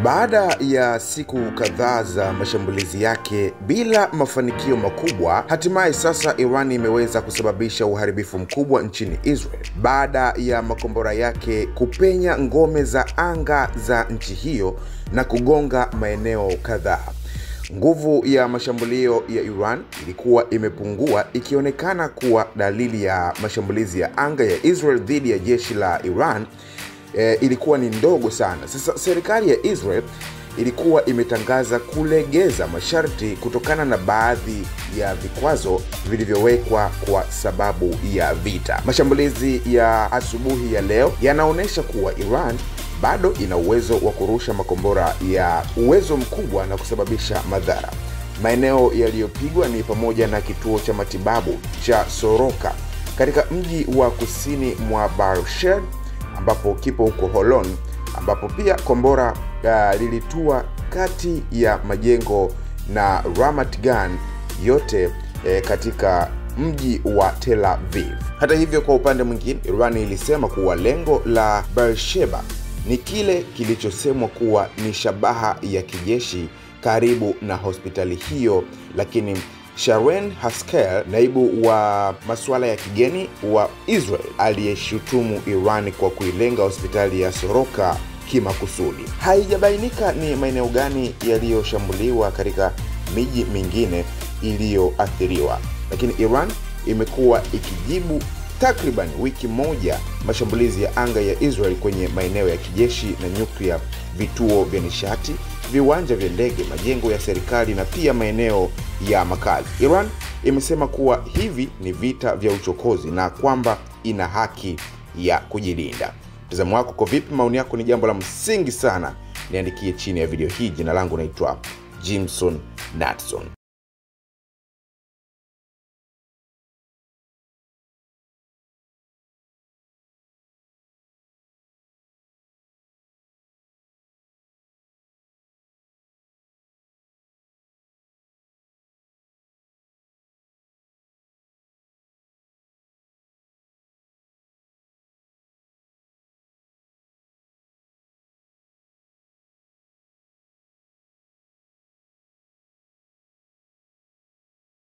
Baada ya siku kadhaa za mashambulizi yake bila mafanikio makubwa, hatimaye sasa Iran imeweza kusababisha uharibifu mkubwa nchini Israel baada ya makombora yake kupenya ngome za anga za nchi hiyo na kugonga maeneo kadhaa. Nguvu ya mashambulio ya Iran ilikuwa imepungua, ikionekana kuwa dalili ya mashambulizi ya anga ya Israel dhidi ya jeshi la Iran ilikuwa ni ndogo sana. Sasa serikali ya Israel ilikuwa imetangaza kulegeza masharti kutokana na baadhi ya vikwazo vilivyowekwa kwa sababu ya vita. Mashambulizi ya asubuhi ya leo yanaonyesha kuwa Iran bado ina uwezo wa kurusha makombora ya uwezo mkubwa na kusababisha madhara. Maeneo yaliyopigwa ni pamoja na kituo cha matibabu cha Soroka katika mji wa kusini mwa Beersheba ambapo kipo huko Holon, ambapo pia kombora lilitua kati ya majengo na Ramat Gan yote katika mji wa Tel Aviv. Hata hivyo, kwa upande mwingine, Iran ilisema kuwa lengo la Beersheba ni kile kilichosemwa kuwa ni shabaha ya kijeshi karibu na hospitali hiyo, lakini Sharren Haskel, naibu wa masuala ya kigeni wa Israel, aliyeshutumu Iran kwa kuilenga hospitali ya Soroka kimakusudi. Haijabainika ni maeneo gani yaliyoshambuliwa katika miji mingine iliyoathiriwa, lakini Iran imekuwa ikijibu takriban wiki moja mashambulizi ya anga ya Israel kwenye maeneo ya kijeshi na nyuklia, vituo vya nishati, viwanja vya ndege, majengo ya serikali na pia maeneo ya makazi. Iran imesema kuwa hivi ni vita vya uchokozi na kwamba ina haki ya kujilinda. Mtazamo wako kwa vipi? Maoni yako ni jambo la msingi sana. Niandikie chini ya video hii. Jina langu naitwa Jimson Natson.